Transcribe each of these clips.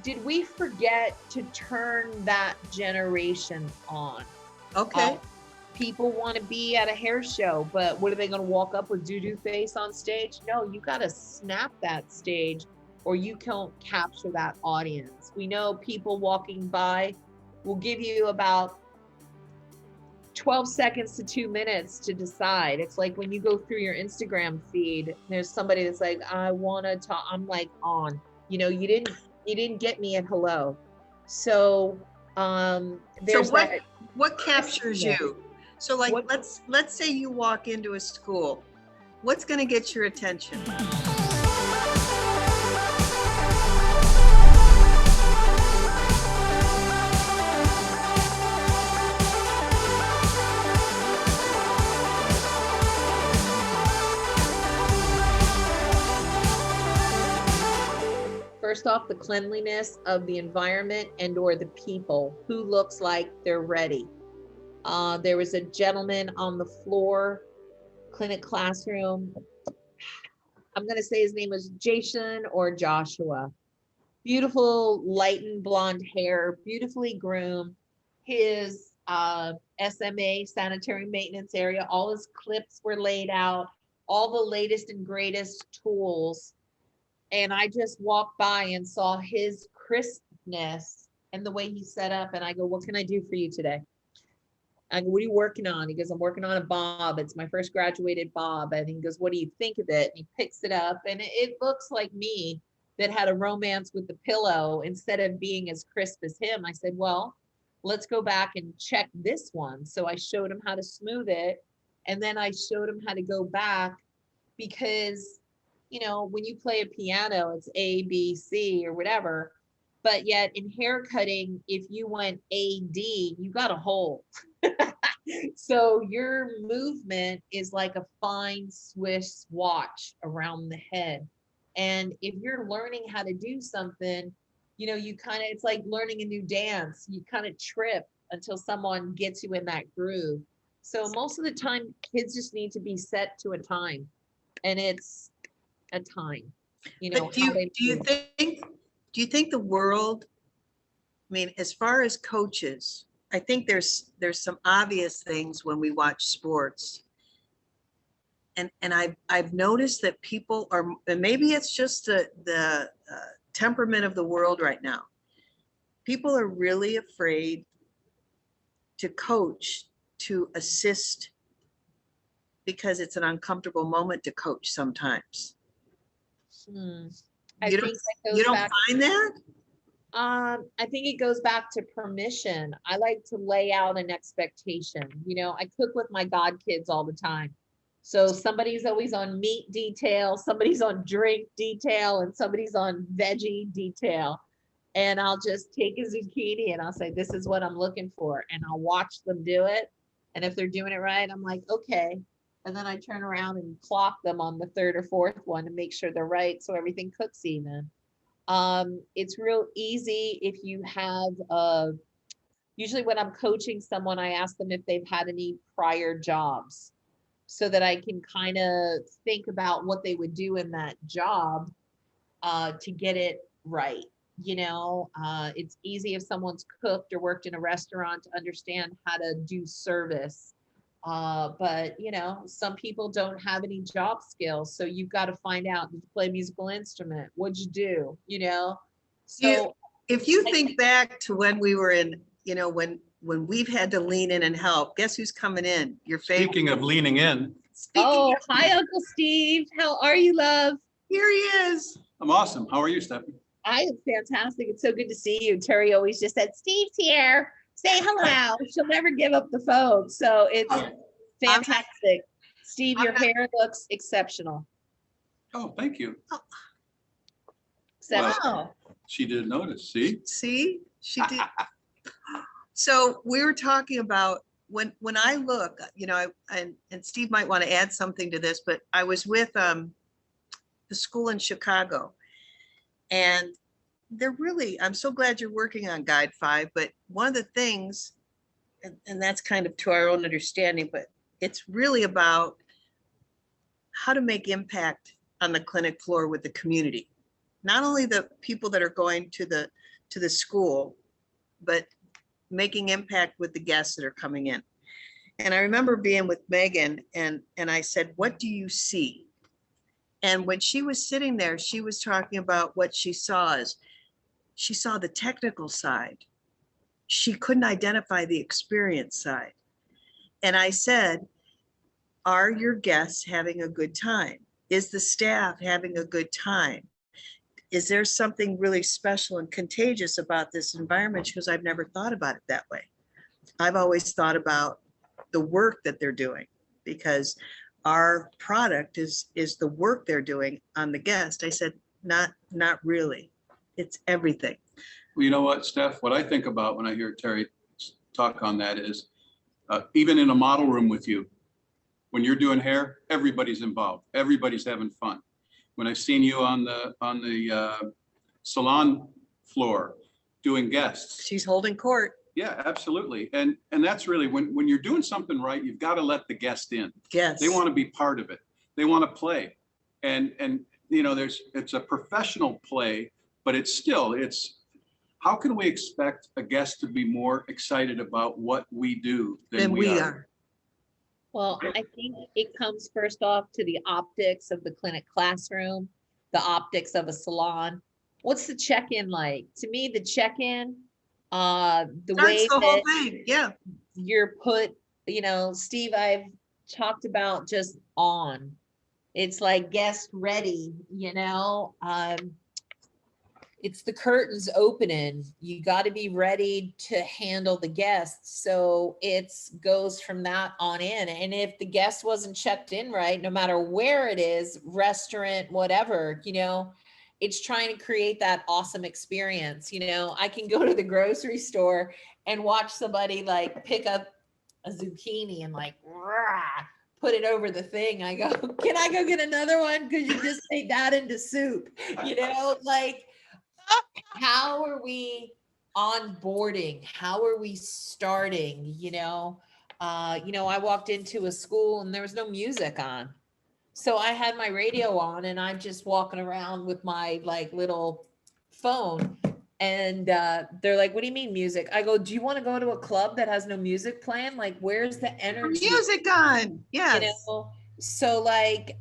did we forget to turn that generation on? Okay. People want to be at a hair show, but what are they going to walk up with doo-doo face on stage? No, you got to snap that stage or you can't capture that audience. We know people walking by will give you about 12 seconds to 2 minutes to decide. It's like when you go through your Instagram feed, there's somebody that's like, I want to talk. I'm like, on, you didn't get me at hello. So there's so what that. what captures you? So like What, let's say you walk into a school. What's going to get your attention? first off, the cleanliness of the environment and or the people who looks like they're ready. There was a gentleman on the floor, clinic classroom. I'm going to say his name was Jason or Joshua. Beautiful light and blonde hair, beautifully groomed. His SMA, sanitary maintenance area, all his clips were laid out, all the latest and greatest tools. And I just walked by and saw his crispness and the way he set up. And I go, what can I do for you today? I go, what are you working on? He goes, I'm working on a bob. It's my first graduated bob. And he goes, what do you think of it? And he picks it up and it looks like me that had a romance with the pillow instead of being as crisp as him. I said, well, let's go back and check this one. So I showed him how to smooth it. And then I showed him how to go back because, when you play a piano, it's A, B, C or whatever. But yet in hair cutting, if you went A, D, you got a hole. So your movement is like a fine Swiss watch around the head. And if you're learning how to do something, you kind of, it's like learning a new dance. You kind of trip until someone gets you in that groove. So most of the time, kids just need to be set to a time. And it's a time, But do you think the world, I mean, as far as coaches, I think there's some obvious things when we watch sports. And I've noticed that people are, and maybe it's just the temperament of the world right now. People are really afraid to coach, to assist, because it's an uncomfortable moment to coach sometimes. I You think you don't find that? I think it goes back to permission. I like to lay out an expectation. I cook with my god kids all the time. So somebody's always on meat detail, somebody's on drink detail, and somebody's on veggie detail. And I'll just take a zucchini and I'll say, this is what I'm looking for. And I'll watch them do it. And if they're doing it right, I'm like, okay. And then I turn around and clock them on the third or fourth one to make sure they're right. So everything cooks even. It's real easy if you have, usually when I'm coaching someone, I ask them if they've had any prior jobs so that I can kind of think about what they would do in that job to get it right. It's easy if someone's cooked or worked in a restaurant to understand how to do service. But some people don't have any job skills. So you've got to find out, did you play a musical instrument? What'd you do? So if you think back to when we were in, when we've had to lean in and help, guess who's coming in? Your favorite. Speaking of leaning in. Hi, Uncle Steve. How are you, love? Here he is. I'm awesome. How are you, Stephanie? I am fantastic. It's so good to see you. Terri always just said, Steve's here. Say hello. She'll never give up the phone. So it's fantastic. Steve, your hair looks exceptional. Oh, thank you. Exceptional. Wow. She did notice. See, she did. So we were talking about when I look, and Steve might want to add something to this, but I was with the school in Chicago, and I'm so glad you're working on Guide 5, but one of the things, and that's kind of to our own understanding, but it's really about how to make impact on the clinic floor with the community. not only the people that are going to the school, but making impact with the guests that are coming in. And I remember being with Megan and I said, what do you see? And when she was sitting there, she was talking about what she saw is she saw the technical side. She couldn't identify the experience side. And I said, are your guests having a good time? Is the staff having a good time? Is there something really special and contagious about this environment? She goes, I've never thought about it that way. I've always thought about the work that they're doing, because our product is the work they're doing on the guest. I said, not really. It's everything. Well, you know what, Steph, what I think about when I hear Terri talk on that is, even in a model room with you, when you're doing hair, everybody's involved. Everybody's having fun. When I've seen you on the salon floor doing guests. She's holding court. Yeah, absolutely. And that's really when you're doing something right, you've got to let the guest in. Yes. They want to be part of it. They want to play. And you know, it's a professional play, but it's how can we expect a guest to be more excited about what we do than we are? Well, I think it comes first off to the optics of the clinic classroom, the optics of a salon. What's the check-in like? To me, the check-in, the way the whole that thing. Yeah. you're put, you know, Steve, I've talked about just on. It's like guest ready, you know. It's the curtains opening. You got to be ready to handle the guests. So it goes from that on in. And if the guest wasn't checked in right, no matter where it is, restaurant, whatever, you know, it's trying to create that awesome experience. You know, I can go to the grocery store and watch somebody like pick up a zucchini and like, rah, put it over the thing. I go, can I go get another one? Because you just made that into soup, you know, like, how are we onboarding? How are we starting? You know, I walked into a school and there was no music on. So I had my radio on and I'm just walking around with my like little phone. And they're like, what do you mean music? I go, do you want to go to a club that has no music playing? Like, where's the energy? Music on. Yes. You know? So like,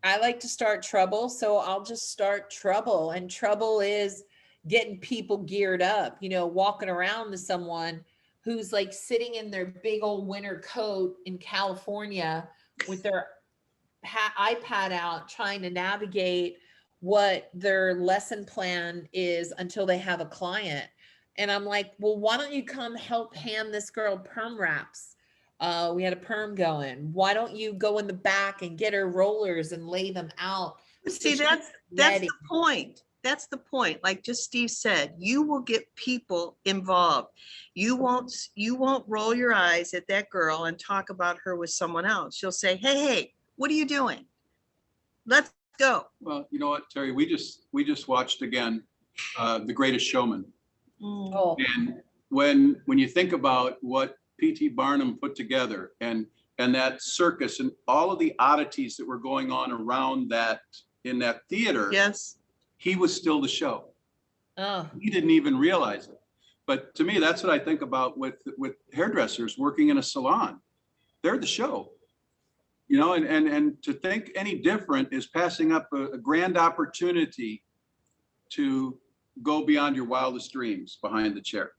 I like to start trouble, so I'll just start trouble. And trouble is getting people geared up, you know, walking around to someone who's like sitting in their big old winter coat in California with their iPad out, trying to navigate what their lesson plan is until they have a client. And I'm like, well, why don't you come help hand this girl perm wraps? We had a perm going. Why don't you go in the back and get her rollers and lay them out? See, that's the point. That's the point. Like just Steve said, you will get people involved. You won't roll your eyes at that girl and talk about her with someone else. She'll say, hey, what are you doing? Let's go. Well, you know what, Terri, we just watched again, The Greatest Showman. Oh. And when you think about what P.T. Barnum put together and that circus and all of the oddities that were going on around that in that theater, yes, he was still the show. Oh. He didn't even realize it. But to me, that's what I think about with hairdressers working in a salon. They're the show, you know, and to think any different is passing up a grand opportunity to go beyond your wildest dreams behind the chair.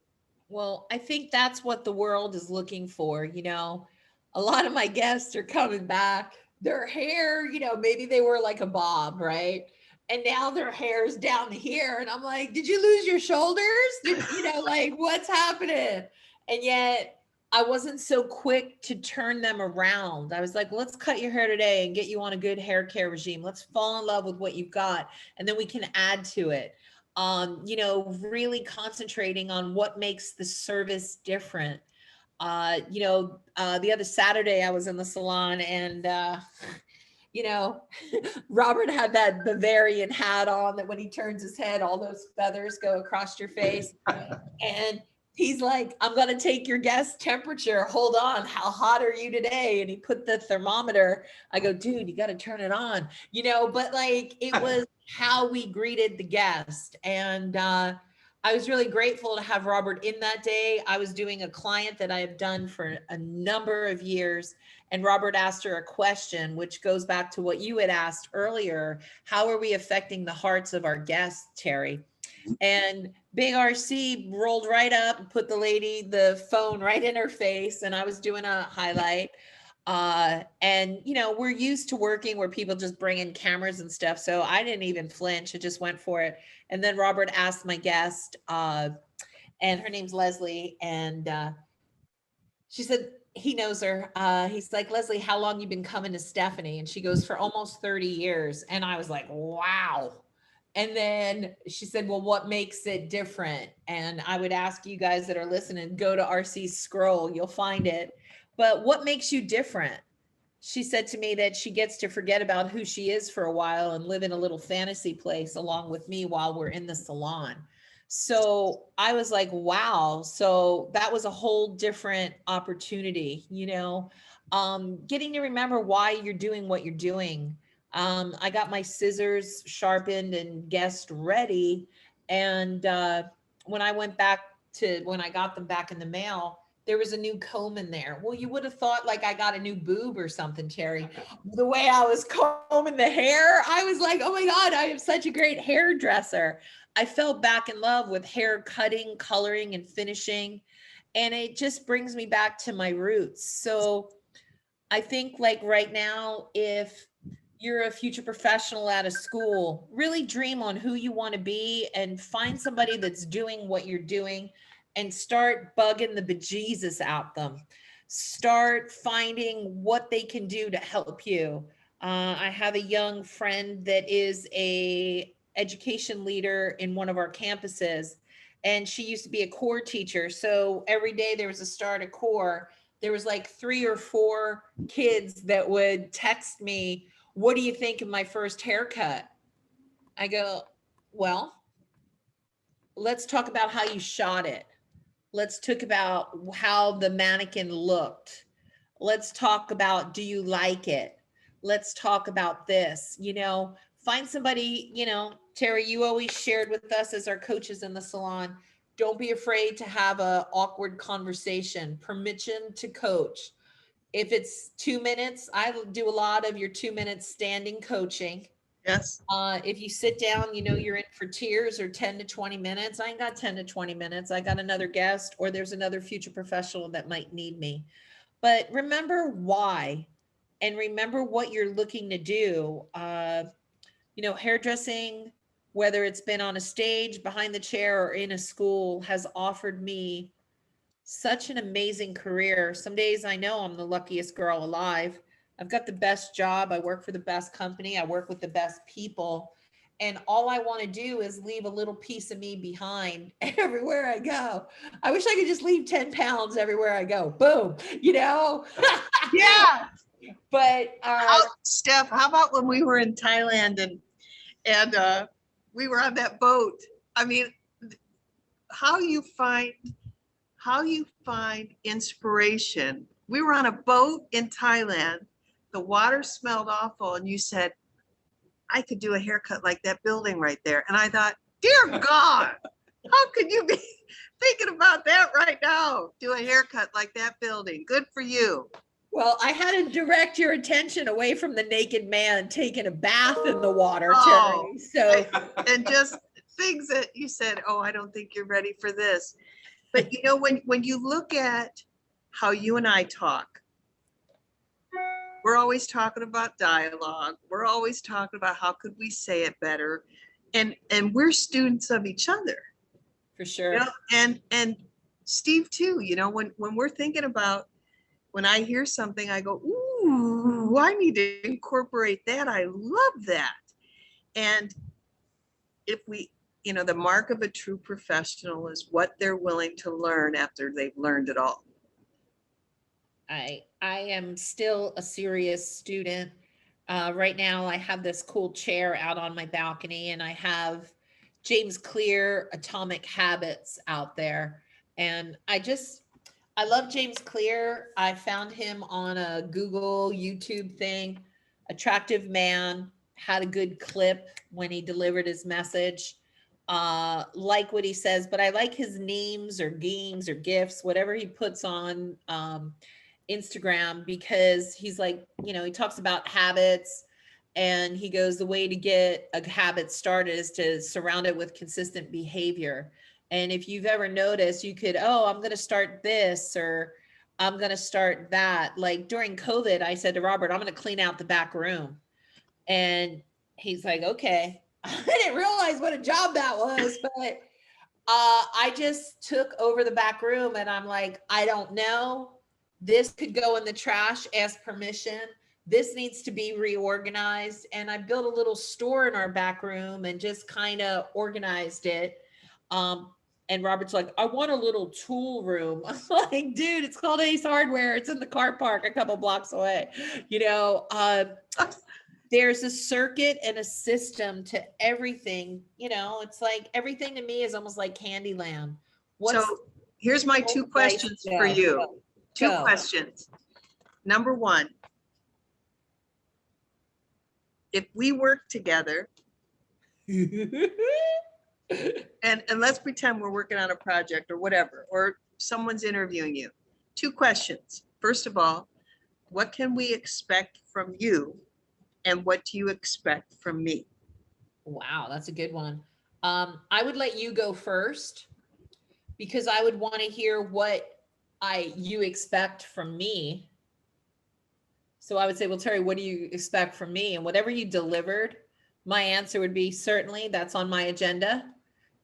Well, I think that's what the world is looking for. You know, a lot of my guests are coming back. Their hair, you know, maybe they were like a bob, right? And now their hair's down here. And I'm like, did you lose your shoulders? You know, like what's happening? And yet I wasn't so quick to turn them around. I was like, let's cut your hair today and get you on a good hair care regime. Let's fall in love with what you've got. And then we can add to it. You know, really concentrating on what makes the service different. You know, the other Saturday I was in the salon and, you know, Robert had that Bavarian hat on that when he turns his head, all those feathers go across your face. And he's like, I'm going to take your guest temperature. Hold on. How hot are you today? And he put the thermometer. I go, dude, you got to turn it on, but like, it was how we greeted the guest. And, I was really grateful to have Robert in that day. I was doing a client that I have done for a number of years. And Robert asked her a question, which goes back to what you had asked earlier. How are we affecting the hearts of our guests, Terri? And Big RC rolled right up and put the phone right in her face. And I was doing a highlight. And we're used to working where people just bring in cameras and stuff. So I didn't even flinch. I just went for it. And then Robert asked my guest, and her name's Leslie. And she said, he knows her. He's like, Leslie, how long you been coming to Stephanie? And she goes, for almost 30 years. And I was like, wow. And then she said, well, what makes it different? And I would ask you guys that are listening, go to RC's scroll, you'll find it. But what makes you different? She said to me that she gets to forget about who she is for a while and live in a little fantasy place along with me while we're in the salon. So I was like, wow. So that was a whole different opportunity, getting to remember why you're doing what you're doing. I got my scissors sharpened and guest ready. And when I got them back in the mail, there was a new comb in there. Well, you would have thought like I got a new boob or something, Terri. The way I was combing the hair, I was like, oh my God, I am such a great hairdresser. I fell back in love with hair cutting, coloring, and finishing. And it just brings me back to my roots. So I think like right now, if you're a future professional at a school, really dream on who you want to be and find somebody that's doing what you're doing and start bugging the bejesus out them. Start finding what they can do to help you. I have a young friend that is a education leader in one of our campuses, and she used to be a core teacher. So every day there was a start a core. There was like 3 or 4 kids that would text me, what do you think of my first haircut? I go, well, let's talk about how you shot it. Let's talk about how the mannequin looked. Let's talk about, do you like it? Let's talk about this, find somebody, Terri, you always shared with us as our coaches in the salon, don't be afraid to have a awkward conversation, permission to coach. If it's 2 minutes, I do a lot of your 2 minutes standing coaching. Yes. If you sit down, you're in for tears or 10 to 20 minutes. I ain't got 10 to 20 minutes. I got another guest or there's another future professional that might need me. But remember why and remember what you're looking to do. Hairdressing, whether it's been on a stage, behind the chair, or in a school, has offered me such an amazing career. Some days I know I'm the luckiest girl alive. I've got the best job. I work for the best company. I work with the best people. And all I want to do is leave a little piece of me behind everywhere I go. I wish I could just leave 10 pounds everywhere I go. Boom, Yeah. But Steph, how about when we were in Thailand and we were on that boat? I mean, how you find inspiration. We were on a boat in Thailand. The water smelled awful. And you said, I could do a haircut like that building right there. And I thought, dear God, how could you be thinking about that right now? Do a haircut like that building. Good for you. Well, I had to direct your attention away from the naked man taking a bath in the water, Terri. So, and just things that you said, oh, I don't think you're ready for this. But when you look at how you and I talk, we're always talking about dialogue. We're always talking about how could we say it better. And we're students of each other. For sure. And Steve too, when we're thinking about, when I hear something, I go, ooh, I need to incorporate that. I love that. And if we, the mark of a true professional is what they're willing to learn after they've learned it all. I am still a serious student. Right now, I have this cool chair out on my balcony, and I have James Clear Atomic Habits out there. And I love James Clear. I found him on a Google YouTube thing. Attractive man, had a good clip when he delivered his message. Like what he says, but I like his names or games or gifts, whatever he puts on Instagram, because he's like, he talks about habits, and he goes, the way to get a habit started is to surround it with consistent behavior. And if you've ever noticed, you could, I'm going to start this, or I'm going to start that. Like during COVID, I said to Robert, I'm going to clean out the back room. And he's like, okay. I didn't realize what a job that was, but I just took over the back room, and I'm like, I don't know. This could go in the trash, ask permission. This needs to be reorganized. And I built a little store in our back room and just kind of organized it. And Robert's like, I want a little tool room. I'm like, dude, it's called Ace Hardware. It's in the car park a couple blocks away. There's a circuit and a system to everything. It's like everything to me is almost like Candyland. So here's my two questions for you. Two questions. Number one, if we work together, and let's pretend we're working on a project or whatever, or someone's interviewing you. Two questions. First of all, what can we expect from you? And what do you expect from me? Wow, that's a good one. I would let you go first, because I would want to hear what you expect from me. So I would say, well, Terri, what do you expect from me? And whatever you delivered, my answer would be, certainly, that's on my agenda.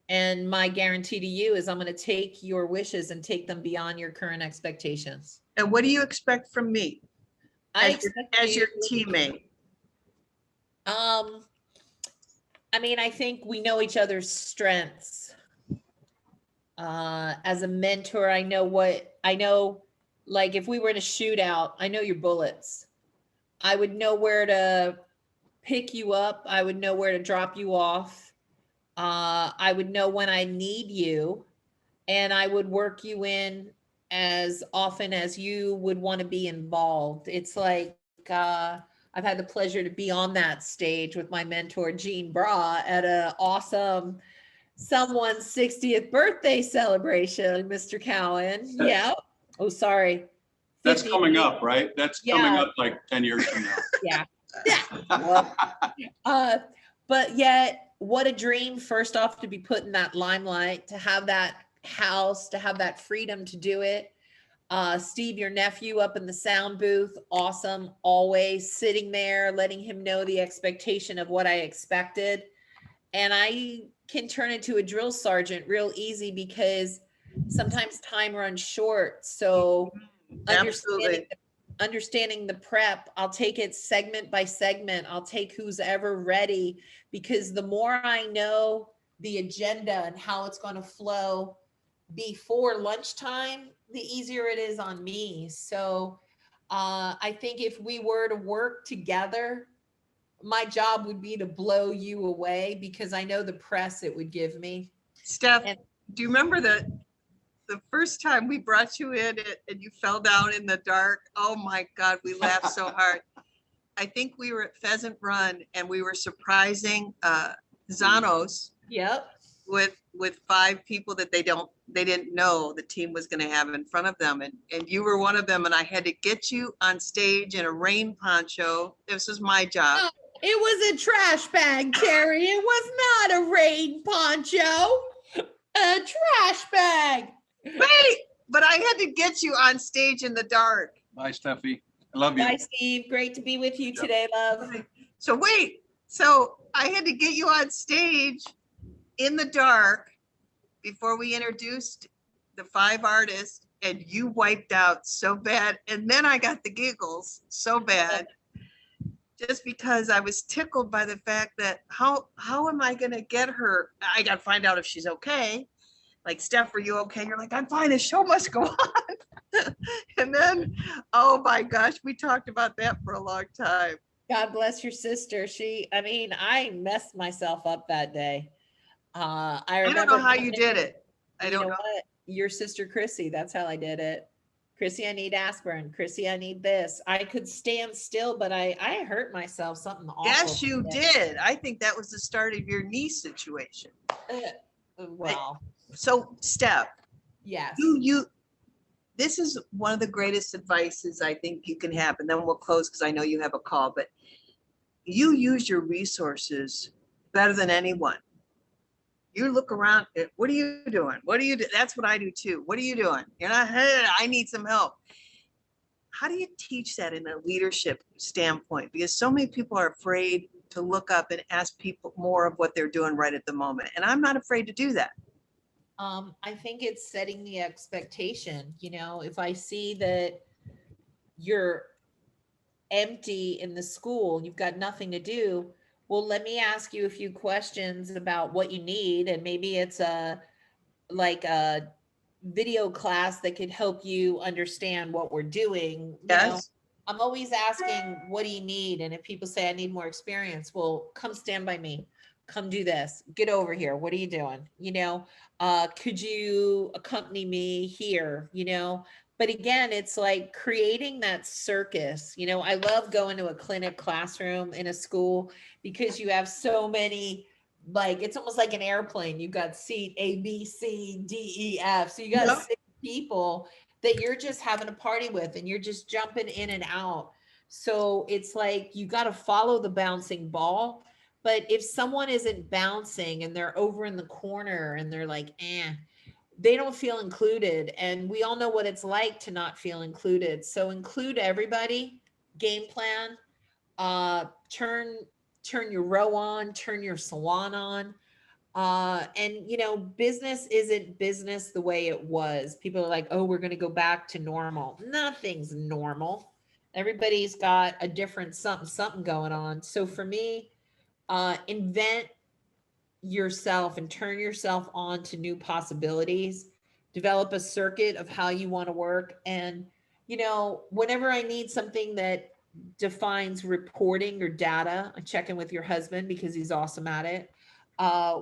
And my guarantee to you is I'm going to take your wishes and take them beyond your current expectations. And what do you expect from me as your teammate? I think we know each other's strengths. As a mentor, I know, like if we were in a shootout, I know your bullets. I would know where to pick you up. I would know where to drop you off. I would know when I need you, and I would work you in as often as you would want to be involved. It's like, I've had the pleasure to be on that stage with my mentor, Jean Bra, at a awesome someone's 60th birthday celebration, Mr. Cowan. Yeah. Oh, sorry. That's coming up, right? That's coming up like 10 years from now. Yeah. Yeah. But yet, what a dream, first off, to be put in that limelight, to have that house, to have that freedom to do it. Steve, your nephew, up in the sound booth, awesome, always sitting there, letting him know the expectation of what I expected. And I can turn into a drill sergeant real easy, because sometimes time runs short. So understanding the prep, I'll take it segment by segment. I'll take who's ever ready, because the more I know the agenda and how it's going to flow before lunchtime, the easier it is on me. So I think if we were to work together, my job would be to blow you away, because I know the press it would give me. Steph, do you remember the first time we brought you in and you fell down in the dark? Oh my God, we laughed so hard. I think we were at Pheasant Run, and we were surprising Zanos. Yep. With 5 people that they didn't know the team was going to have in front of them, and you were one of them, and I had to get you on stage in a rain poncho. This was my job. Oh, it was a trash bag, Terri. It was not a rain poncho. A trash bag. Wait, but I had to get you on stage in the dark. Bye, Steffi. I love you. Bye, Steve. Great to be with you today, love. So I had to get you on stage in the dark before we introduced the 5 artists, and you wiped out so bad. And then I got the giggles so bad, just because I was tickled by the fact that how am I going to get her? I got to find out if she's okay. Like, Steph, are you okay? You're like, I'm fine. The show must go on. And then, oh my gosh, we talked about that for a long time. God bless your sister. I messed myself up that day. I don't know how you did it. I don't know. your sister Chrissy. That's how I did it. Chrissy, I need aspirin. Chrissy, I need this. I could stand still, but I hurt myself. Something awful. Yes, you did. I think that was the start of your knee situation. Well, So, Steph, yes. this is one of the greatest advices I think you can have, and then we'll close because I know you have a call, but you use your resources better than anyone. You look around, what are you doing? What do you do? That's what I do too. What are you doing? You're not, hey, I need some help. How do you teach that in a leadership standpoint? Because so many people are afraid to look up and ask people more of what they're doing right at the moment. And I'm not afraid to do that. I think it's setting the expectation. You know, if I see that you're empty in the school, you've got nothing to do, well, let me ask you a few questions about what you need. And maybe it's like a video class that could help you understand what we're doing. You know, Yes. I'm always asking, what do you need? And if people say I need more experience, well, come stand by me. Come do this. Get over here. What are you doing? You know, could you accompany me here? You know, but again, it's like creating that circus. You know, I love going to a clinic classroom in a school because you have so many, like, it's almost like an airplane. You've got seat A, B, C, D, E, F. So you got Yep. 6 people that you're just having a party with and you're just jumping in and out. So it's like you got to follow the bouncing ball. But if someone isn't bouncing and they're over in the corner and they're like, they don't feel included. And we all know what it's like to not feel included. So include everybody, game plan, turn your row on, turn your salon on. And you know, business isn't business the way it was. People are like, oh, we're going to go back to normal. Nothing's normal. Everybody's got a different something going on. So for me, invent yourself and turn yourself on to new possibilities. Develop a circuit of how you want to work. And you know, whenever I need something that defines reporting or data, I check in with your husband because he's awesome at it.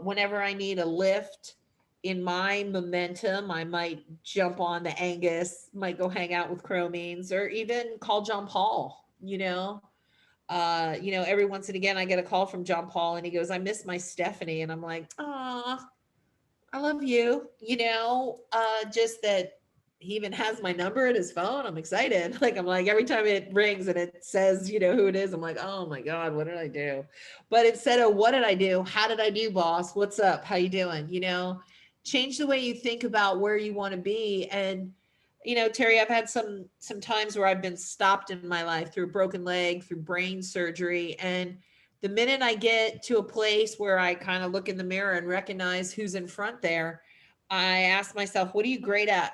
Whenever I need a lift in my momentum, I might jump on to Angus, might go hang out with Chromines, or even call John Paul. You know, every once and again I get a call from John Paul and he goes, I miss my Stephanie. And I'm like, ah, I love you. You know, just that he even has my number in his phone. I'm excited. Like, I'm like, every time it rings and it says, you know, who it is, I'm like, oh my God, what did I do? But instead of what did I do? How did I do, boss? What's up? How you doing? You know, change the way you think about where you want to be. And, you know, Terry, I've had some times where I've been stopped in my life through a broken leg, through brain surgery. And the minute I get to a place where I kind of look in the mirror and recognize who's in front there, I ask myself, what are you great at?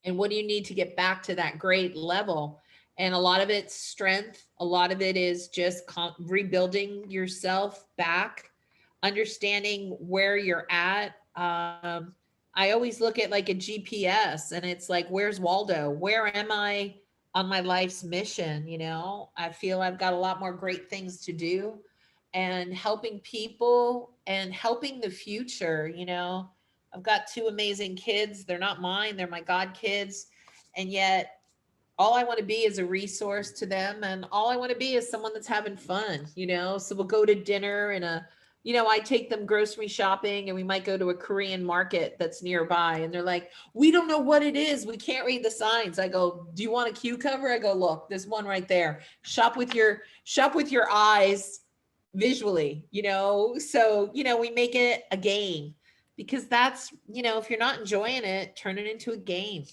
And what do you need to get back to that great level? And a lot of it's strength. A lot of it is just rebuilding yourself back, understanding where you're at. I always look at like a GPS and it's like, where's Waldo? Where am I on my life's mission? You know, I feel I've got a lot more great things to do and helping people and helping the future. You know, I've got 2 amazing kids. They're not mine, they're my God kids. And yet all I want to be is a resource to them. And all I want to be is someone that's having fun, you know? So we'll go to dinner and you know, I take them grocery shopping and we might go to a Korean market that's nearby. And they're like, we don't know what it is. We can't read the signs. I go, do you want a cucumber? I go, look, there's one right there. Shop with your eyes visually, you know? So, you know, we make it a game because that's, you know, if you're not enjoying it, turn it into a game.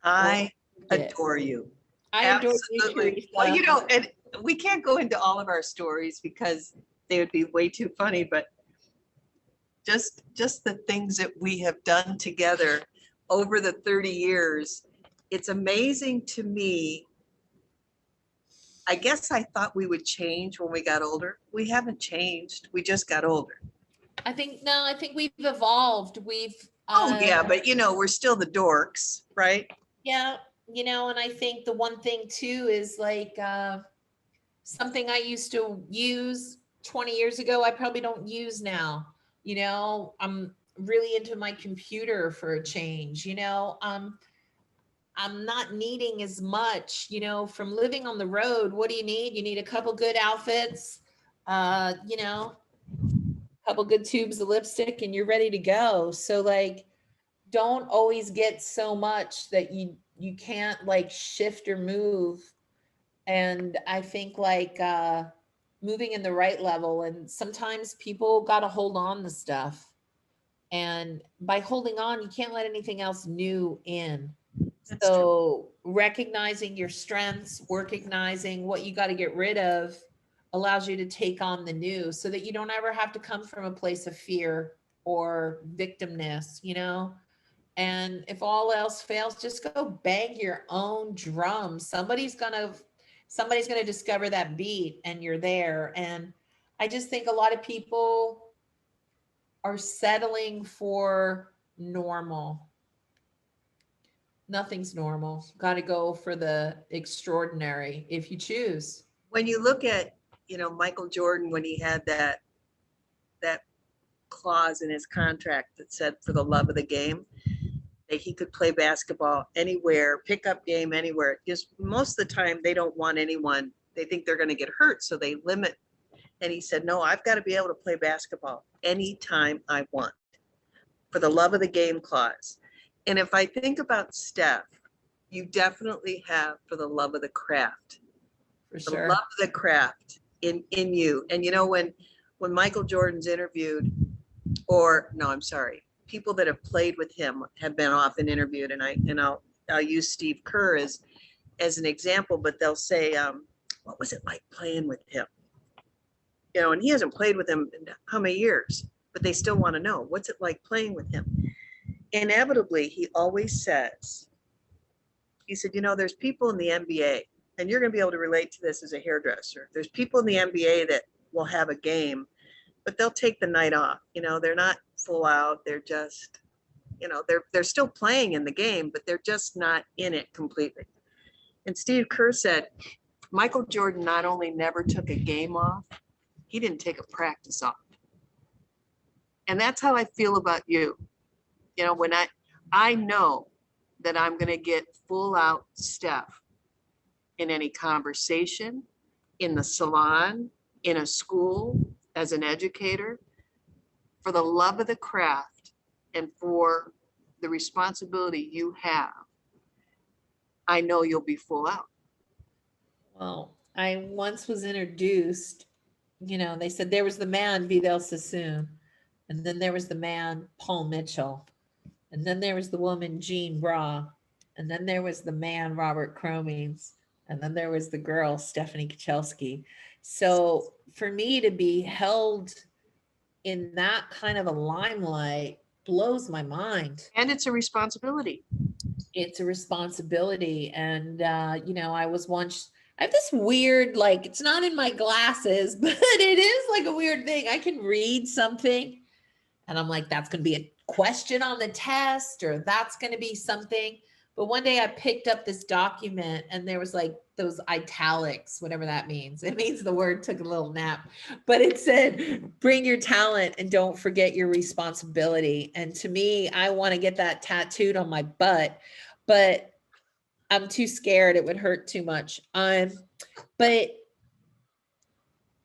I adore you. I adore you, Teresa. Well, you know, and we can't go into all of our stories because they would be way too funny, but just the things that we have done together over the 30 years, it's amazing to me. I guess I thought we would change when we got older. We haven't changed. We just got older. I think we've evolved. Oh yeah, but you know, we're still the dorks, right? Yeah, you know, and I think the one thing too is like something I used to use 20 years ago, I probably don't use now. You know, really into my computer for a change, I'm not needing as much, from living on the road. What do you need? You need a couple good outfits, uh, you know, a couple good tubes of lipstick and you're ready to go. So like, don't always get so much that you can't like shift or move. And I think like moving in the right level, and sometimes people got to hold on to stuff. And by holding on, you can't let anything else new in. That's true. So recognizing your strengths, recognizing what you got to get rid of allows you to take on the new so that you don't ever have to come from a place of fear or victimness, And if all else fails, just go bang your own drum. Somebody's gonna discover that beat and you're there. And I just think a lot of people are settling for normal. Nothing's normal. Got to go for the extraordinary if you choose. When you look at, Michael Jordan, when he had that clause in his contract that said for the love of the game, that he could play basketball anywhere, pickup game anywhere. Just most of the time they don't want anyone, they think they're going to get hurt, so they limit. And he said, no, I've got to be able to play basketball anytime I want for the love of the game clause. And if I think about Steph, you definitely have for the love of the craft. For the sure. love of the craft in you. And when Michael Jordan's interviewed, or no, I'm sorry, people that have played with him have been often interviewed, and I'll use Steve Kerr as an example, but they'll say, what was it like playing with him? And he hasn't played with him in how many years, but they still want to know, what's it like playing with him? Inevitably, he always says, he said, there's people in the NBA, and you're going to be able to relate to this as a hairdresser. There's people in the NBA that will have a game, but they'll take the night off. They're not full out. They're just, they're still playing in the game, but they're just not in it completely. And Steve Kerr said, Michael Jordan not only never took a game off, he didn't take a practice off. And that's how I feel about you. When I know that I'm going to get full out Steph in any conversation, in the salon, in a school, as an educator, for the love of the craft and for the responsibility you have, I know you'll be full out. Well, I once was introduced, they said there was the man, Vidal Sassoon, and then there was the man, Paul Mitchell, and then there was the woman, Jean Bra, and then there was the man, Robert Cromings, and then there was the girl, Stephanie Kocielski. So for me to be held in that kind of a limelight blows my mind. And it's a responsibility. It's a responsibility. And, I have this weird, like, it's not in my glasses, but it is like a weird thing. I can read something and I'm like, that's going to be a question on the test, or that's going to be something. But one day I picked up this document and there was like those italics, whatever that means. It means the word took a little nap, but it said, bring your talent and don't forget your responsibility. And to me, I want to get that tattooed on my butt, but I'm too scared. It would hurt too much. But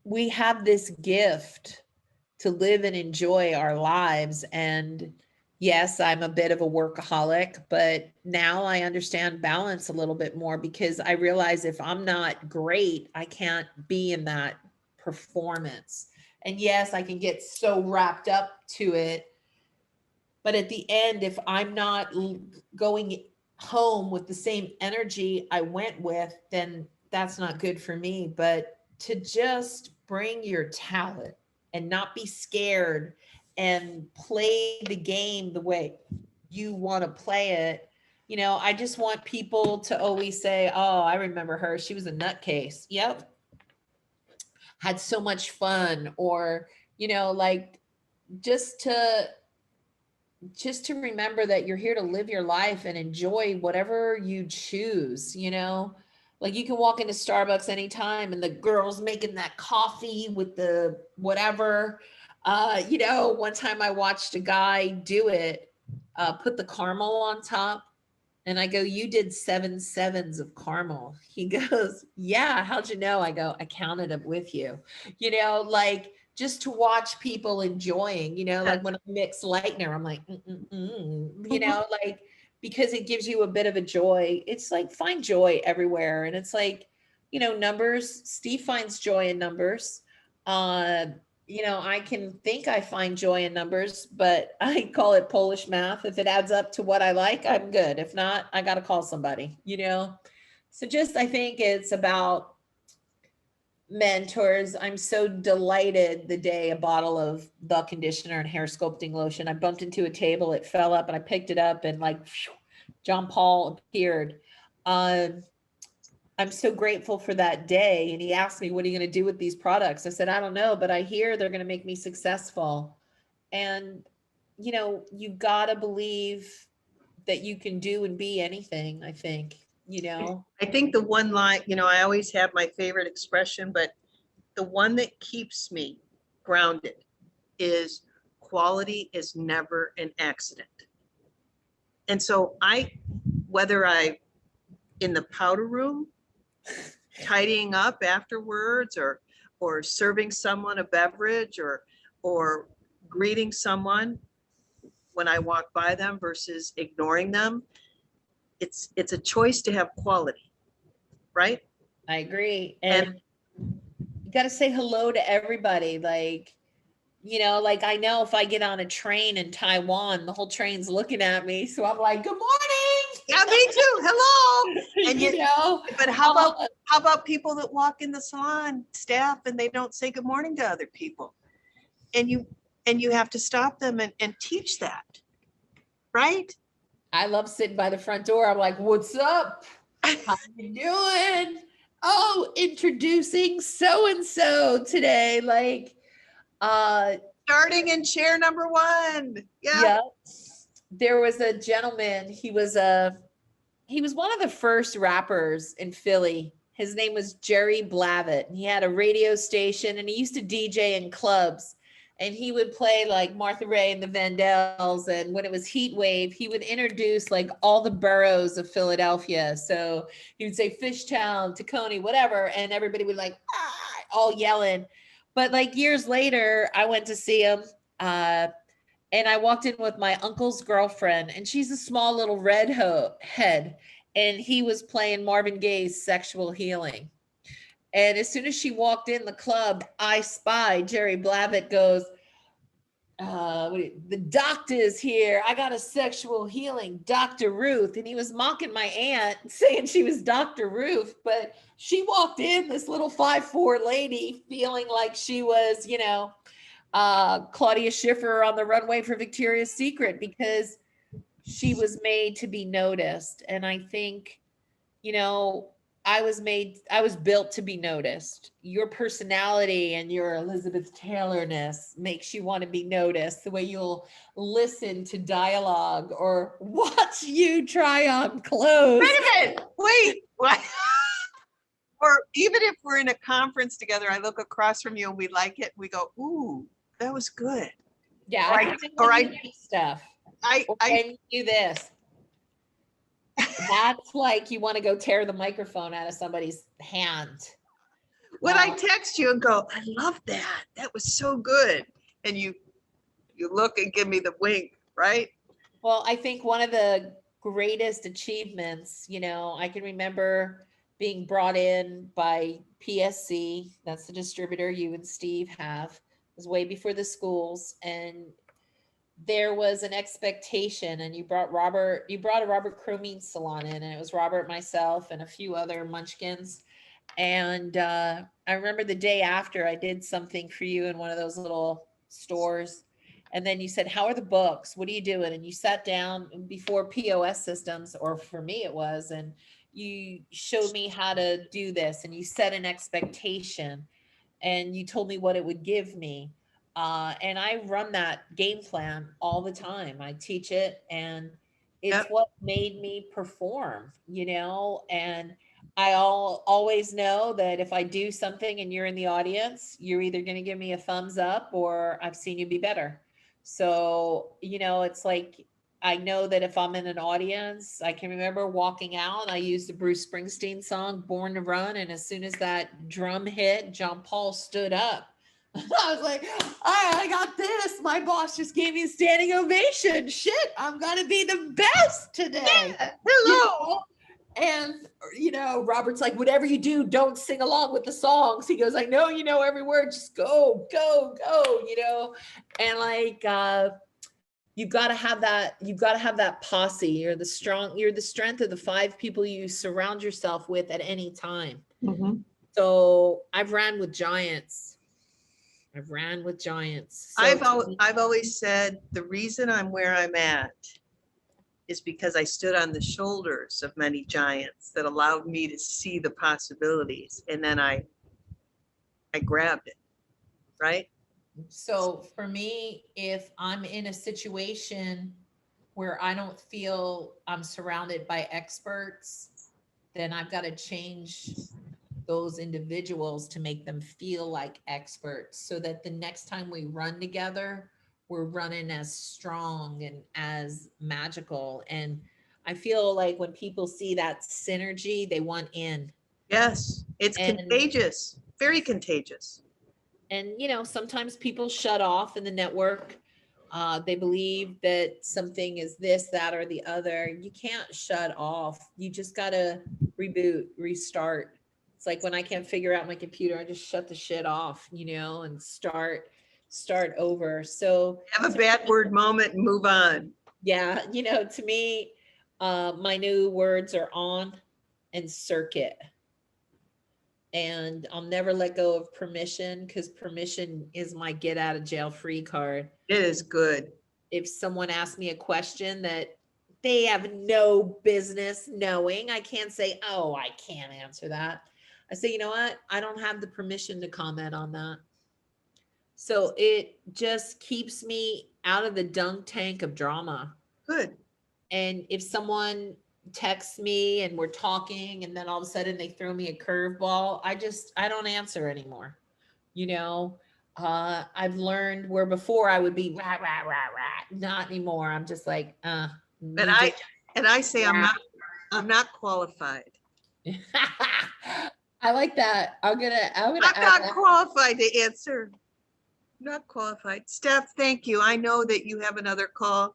we have this gift to live and enjoy our lives. And yes, I'm a bit of a workaholic, but now I understand balance a little bit more, because I realize if I'm not great, I can't be in that performance. And yes, I can get so wrapped up to it. But at the end, if I'm not going home with the same energy I went with, then that's not good for me. But to just bring your talent and not be scared and play the game the way you want to play it. I just want people to always say, oh, I remember her. She was a nutcase. Yep. Had so much fun. Or, like just to remember that you're here to live your life and enjoy whatever you choose, like you can walk into Starbucks anytime and the girl's making that coffee with the whatever. One time I watched a guy do it, put the caramel on top. And I go, you did 7 sevens of caramel. He goes, yeah, how'd you know? I go, I counted it with you. Like just to watch people enjoying, like when I mix lightener, I'm like, like, because it gives you a bit of a joy. It's like find joy everywhere. And it's like, numbers, Steve finds joy in numbers. I can think I find joy in numbers, but I call it Polish math. If it adds up to what I like, I'm good. If not, I got to call somebody, So just, I think it's about mentors. I'm so delighted the day a bottle of the conditioner and hair sculpting lotion, I bumped into a table, it fell up and I picked it up and like John Paul appeared. I'm so grateful for that day. And he asked me, what are you going to do with these products? I said, I don't know, but I hear they're going to make me successful. And, you got to believe that you can do and be anything, I think, I think the one line, I always have my favorite expression, but the one that keeps me grounded is quality is never an accident. And so whether I in the powder room, tidying up afterwards, or serving someone a beverage, or greeting someone when I walk by them versus ignoring them, it's a choice to have quality, right? I agree. And you got to say hello to everybody. Like, like I know if I get on a train in Taiwan, the whole train's looking at me. So I'm like, good morning. Yeah, me too. Hello. And but how about people that walk in the salon, staff, and they don't say good morning to other people? And you have to stop them and teach that, right? I love sitting by the front door. I'm like, what's up? How you doing? Oh, introducing so-and-so today. Like, starting in chair number 1. Yeah. There was a gentleman. He was one of the first rappers in Philly. His name was Jerry Blavitt. And he had a radio station and he used to DJ in clubs. And he would play like Martha Raye and the Vandells. And when it was Heat Wave, he would introduce like all the boroughs of Philadelphia. So he would say Fishtown, Tacony, whatever. And everybody would like, all yelling. But like years later, I went to see him. And I walked in with my uncle's girlfriend, and she's a small little redhead. And he was playing Marvin Gaye's Sexual Healing. And as soon as she walked in the club, I spied Jerry Blavitt goes, the doctor's here. I got a sexual healing, Dr. Ruth. And he was mocking my aunt, saying she was Dr. Ruth. But she walked in, this little 5'4" lady, feeling like she was, Claudia Schiffer on the runway for Victoria's Secret, because she was made to be noticed. And I think, I was built to be noticed. Your personality and your Elizabeth Taylorness makes you want to be noticed, the way you'll listen to dialogue or watch you try on clothes. Wait a minute. Wait, what? Or even if we're in a conference together, I look across from you and we like it. We go, ooh, that was good. Yeah. I stuff. I do this. That's like you want to go tear the microphone out of somebody's hand. When I text you and go, I love that. That was so good. And you look and give me the wink, right? Well, I think one of the greatest achievements, I can remember being brought in by PSC. That's the distributor you and Steve have. It was way before the schools. And there was an expectation, and you brought a Robert Cromine salon in, and it was Robert, myself, and a few other munchkins. And I remember the day after I did something for you in one of those little stores. And then you said, how are the books? What are you doing? And you sat down before POS systems, or for me it was, and you showed me how to do this, and you set an expectation, and you told me what it would give me. And I run that game plan all the time. I teach it, and it's what made me perform, and always know that if I do something and you're in the audience, you're either going to give me a thumbs up or I've seen you be better. So, it's like, I know that if I'm in an audience, I can remember walking out and I used the Bruce Springsteen song, Born to Run. And as soon as that drum hit, John Paul stood up. I was like, I got this. My boss just gave me a standing ovation. Shit, I'm going to be the best today. Yeah. Hello. And, Robert's like, whatever you do, don't sing along with the songs. He goes, I know you know every word. Just go. And like, you've got to have that posse. You're the strength of the 5 people you surround yourself with at any time. Mm-hmm. So I've ran with giants. So I've always said the reason I'm where I'm at is because I stood on the shoulders of many giants that allowed me to see the possibilities. And then I grabbed it, right? So for me, if I'm in a situation where I don't feel I'm surrounded by experts, then I've got to change those individuals to make them feel like experts so that the next time we run together, we're running as strong and as magical. And I feel like when people see that synergy, they want in. Yes, it's contagious, very contagious. And, sometimes people shut off in the network. They believe that something is this, that, or the other. You can't shut off. You just got to reboot, restart. It's like when I can't figure out my computer, I just shut the shit off, and start over. So have a bad word moment and move on. Yeah. To me, my new words are on and circuit. And I'll never let go of permission, because permission is my get out of jail free card. It is good. If someone asks me a question that they have no business knowing, I can't say, oh, I can't answer that. I say, you know what? I don't have the permission to comment on that. So it just keeps me out of the dunk tank of drama. Good. And if someone texts me and we're talking and then all of a sudden they throw me a curveball, I don't answer anymore. I've learned where before I would be rah, rah, rah, rah. Not anymore. I'm just like, and I say I'm not qualified. I like that. I'm not qualified to answer. Not qualified. Steph, thank you. I know that you have another call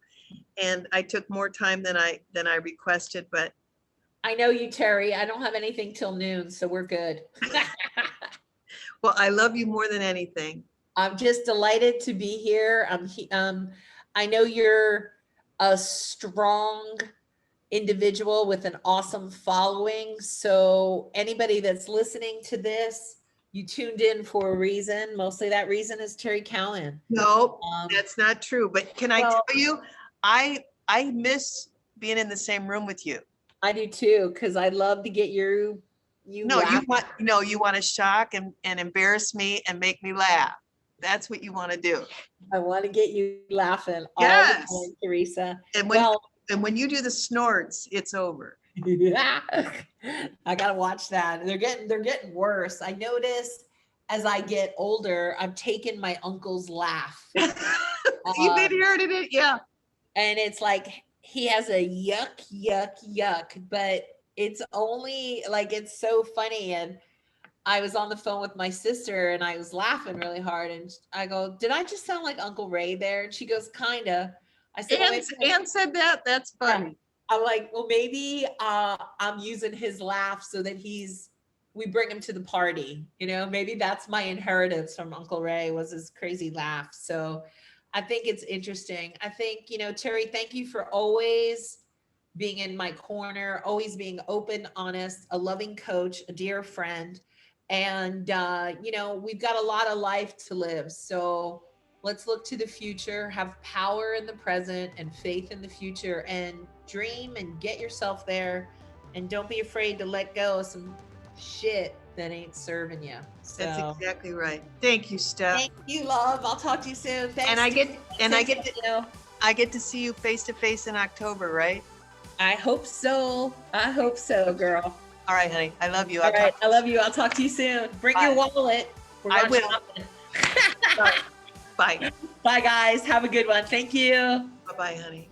and I took more time than I requested, but I know you, Terri. I don't have anything till noon, so we're good. Well, I love you more than anything. I'm just delighted to be here. I know you're a strong individual with an awesome following. So anybody that's listening to this, you tuned in for a reason. Mostly that reason is Terri Cowan. No, that's not true. But can I tell you, I miss being in the same room with you. I do too, because I love to get you want to shock and embarrass me and make me laugh. That's what you want to do. I want to get you laughing yes. all the time, Teresa. And when you do the snorts, it's over. Yeah. I gotta watch that. They're getting worse. I notice as I get older, I'm taking my uncle's laugh. You've been hearing it, yeah. And it's like he has a yuck, but it's only like, it's so funny. And I was on the phone with my sister and I was laughing really hard. And I go, did I just sound like Uncle Ray there? And she goes, kinda. I said, Ann said that. That's funny. Yeah. I'm like, well, maybe I'm using his laugh so that we bring him to the party. Maybe that's my inheritance from Uncle Ray, was his crazy laugh. So I think it's interesting. I think, Terri, thank you for always being in my corner, always being open, honest, a loving coach, a dear friend. And, we've got a lot of life to live. So let's look to the future, have power in the present and faith in the future, and dream and get yourself there. And don't be afraid to let go of some shit that ain't serving you. So, that's exactly right. Thank you, Steph. Thank you, love. I'll talk to you soon. Thanks. And I get to see you face to face in October, right? I hope so. Girl. All right, honey. I love you. All right. I love you. I'll talk to you soon. Bring your wallet. We're I going will. shopping. Bye. Bye, guys. Have a good one. Thank you. Bye-bye, honey.